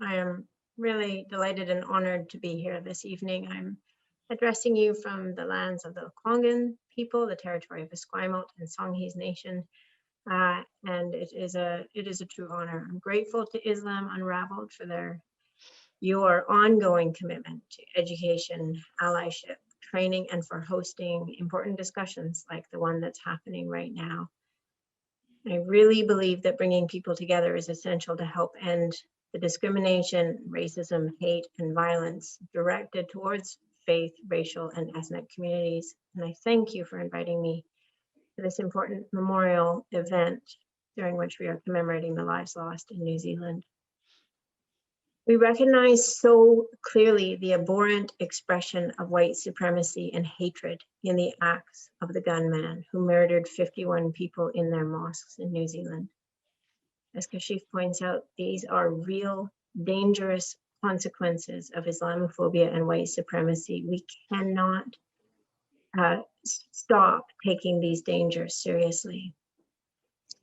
I am really delighted and honored to be here this evening. I'm addressing you from the lands of the Kwangan people, the territory of Esquimalt and Songhees Nation, and it is a true honor. I'm grateful to Islam Unravelled for your ongoing commitment to education, allyship, training, and for hosting important discussions like the one that's happening right now. I really believe that bringing people together is essential to help end the discrimination, racism, hate, and violence directed towards faith, racial, and ethnic communities. And I thank you for inviting me to this important memorial event during which we are commemorating the lives lost in New Zealand. We recognize so clearly the abhorrent expression of white supremacy and hatred in the acts of the gunman who murdered 51 people in their mosques in New Zealand. As Kashif points out, these are real, dangerous consequences of Islamophobia and white supremacy. We cannot stop taking these dangers seriously.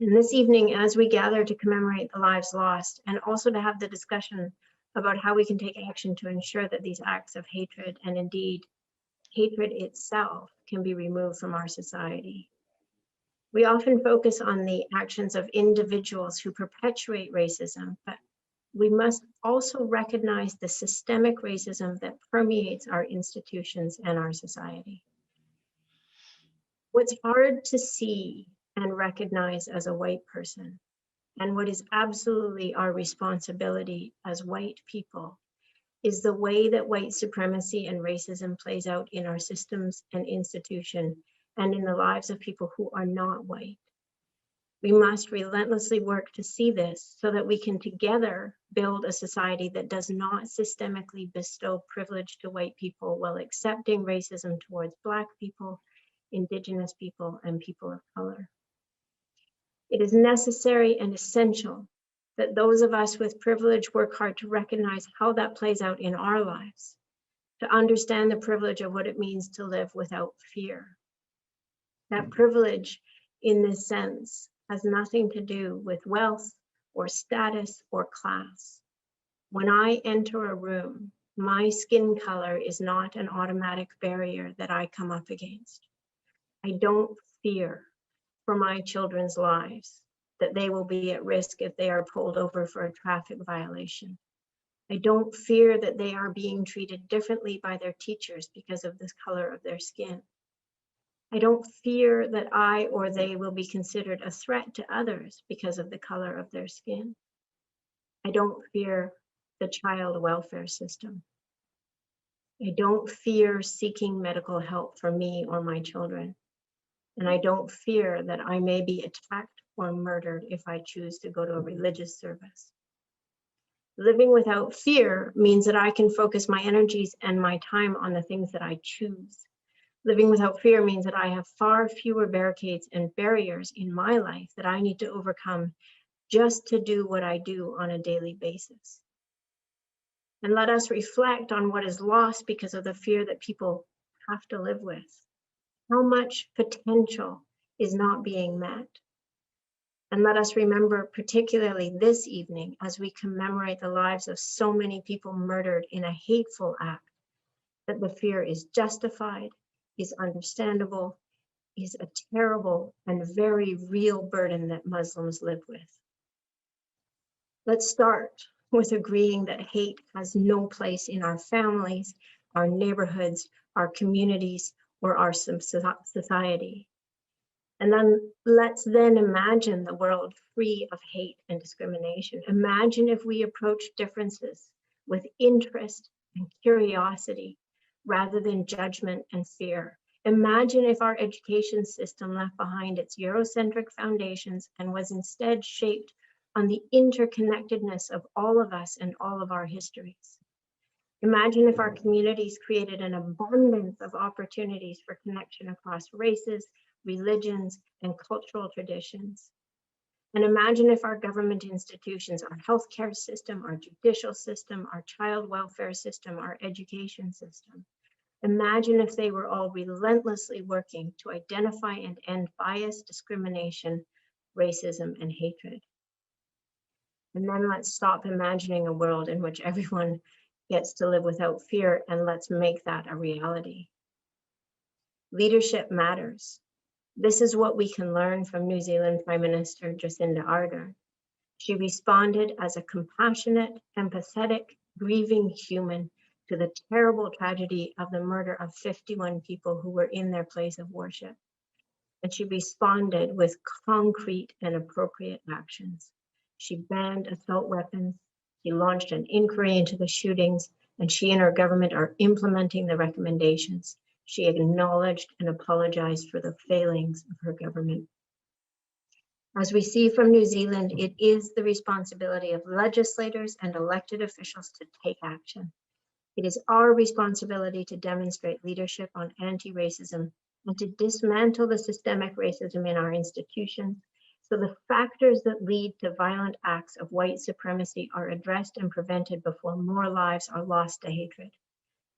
And this evening, as we gather to commemorate the lives lost and also to have the discussion about how we can take action to ensure that these acts of hatred and indeed hatred itself can be removed from our society. We often focus on the actions of individuals who perpetuate racism, but we must also recognize the systemic racism that permeates our institutions and our society. What's hard to see and recognize as a white person, and what is absolutely our responsibility as white people, is the way that white supremacy and racism plays out in our systems and institutions and in the lives of people who are not white. We must relentlessly work to see this so that we can together build a society that does not systemically bestow privilege to white people while accepting racism towards Black people, Indigenous people, and people of color. It is necessary and essential that those of us with privilege work hard to recognize how that plays out in our lives, to understand the privilege of what it means to live without fear. That privilege, in this sense, has nothing to do with wealth or status or class. When I enter a room, my skin color is not an automatic barrier that I come up against. I don't fear for my children's lives, that they will be at risk if they are pulled over for a traffic violation. I don't fear that they are being treated differently by their teachers because of the color of their skin. I don't fear that I or they will be considered a threat to others because of the color of their skin. I don't fear the child welfare system. I don't fear seeking medical help for me or my children. And I don't fear that I may be attacked or murdered if I choose to go to a religious service. Living without fear means that I can focus my energies and my time on the things that I choose. Living without fear means that I have far fewer barricades and barriers in my life that I need to overcome just to do what I do on a daily basis. And let us reflect on what is lost because of the fear that people have to live with. How much potential is not being met? And let us remember, particularly this evening, as we commemorate the lives of so many people murdered in a hateful act, that the fear is justified, is understandable, is a terrible and very real burden that Muslims live with. Let's start with agreeing that hate has no place in our families, our neighborhoods, our communities, or our society. And then let's imagine the world free of hate and discrimination. Imagine if we approach differences with interest and curiosity rather than judgment and fear. Imagine if our education system left behind its Eurocentric foundations and was instead shaped on the interconnectedness of all of us and all of our histories. Imagine if our communities created an abundance of opportunities for connection across races, religions, and cultural traditions. And imagine if our government institutions, our healthcare system, our judicial system, our child welfare system, our education system, imagine if they were all relentlessly working to identify and end bias, discrimination, racism, and hatred. And then let's stop imagining a world in which everyone gets to live without fear, and let's make that a reality. Leadership matters. This is what we can learn from New Zealand Prime Minister Jacinda Ardern. She responded as a compassionate, empathetic, grieving human to the terrible tragedy of the murder of 51 people who were in their place of worship. And she responded with concrete and appropriate actions. She banned assault weapons, she launched an inquiry into the shootings, and she and her government are implementing the recommendations. She acknowledged and apologized for the failings of her government. As we see from New Zealand, it is the responsibility of legislators and elected officials to take action. It is our responsibility to demonstrate leadership on anti-racism and to dismantle the systemic racism in our institutions, so the factors that lead to violent acts of white supremacy are addressed and prevented before more lives are lost to hatred.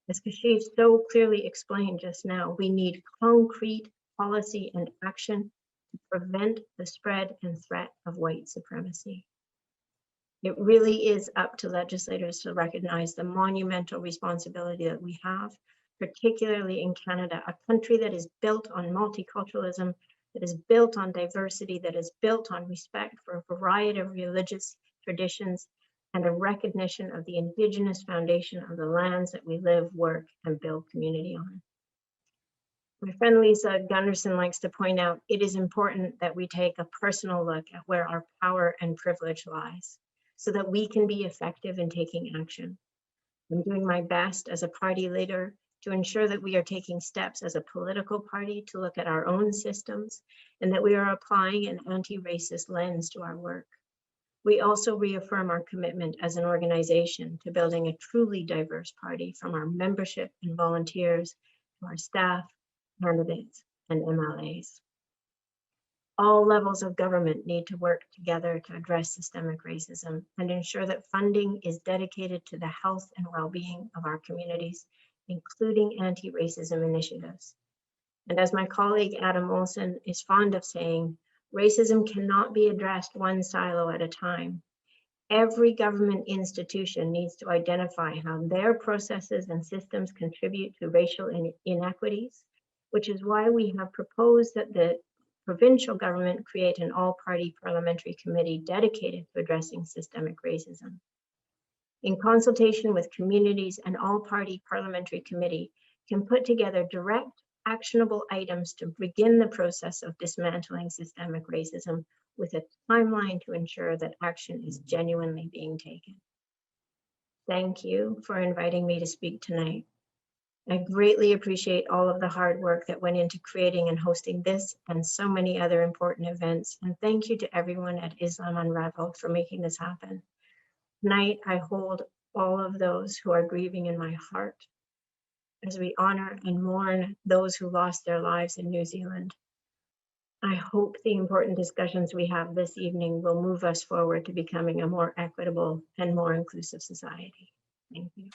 As Kashif so clearly explained just now, we need concrete policy and action to prevent the spread and threat of white supremacy. It really is up to legislators to recognize the monumental responsibility that we have, particularly in Canada, a country that is built on multiculturalism, that is built on diversity, that is built on respect for a variety of religious traditions, and a recognition of the Indigenous foundation of the lands that we live, work, and build community on. My friend Lisa Gunderson likes to point out, it is important that we take a personal look at where our power and privilege lies, so that we can be effective in taking action. I'm doing my best as a party leader to ensure that we are taking steps as a political party to look at our own systems and that we are applying an anti-racist lens to our work. We also reaffirm our commitment as an organization to building a truly diverse party, from our membership and volunteers to our staff, candidates, and MLAs. All levels of government need to work together to address systemic racism and ensure that funding is dedicated to the health and well-being of our communities, including anti-racism initiatives. And as my colleague Adam Olsen is fond of saying, racism cannot be addressed one silo at a time. Every government institution needs to identify how their processes and systems contribute to racial inequities, which is why we have proposed that the provincial government create an all-party parliamentary committee dedicated to addressing systemic racism. In consultation with communities, an all-party parliamentary committee can put together direct, actionable items to begin the process of dismantling systemic racism with a timeline to ensure that action is genuinely being taken. Thank you for inviting me to speak tonight. I greatly appreciate all of the hard work that went into creating and hosting this and so many other important events. And thank you to everyone at Islam Unravelled for making this happen. Tonight, I hold all of those who are grieving in my heart as we honor and mourn those who lost their lives in New Zealand. I hope the important discussions we have this evening will move us forward to becoming a more equitable and more inclusive society. Thank you.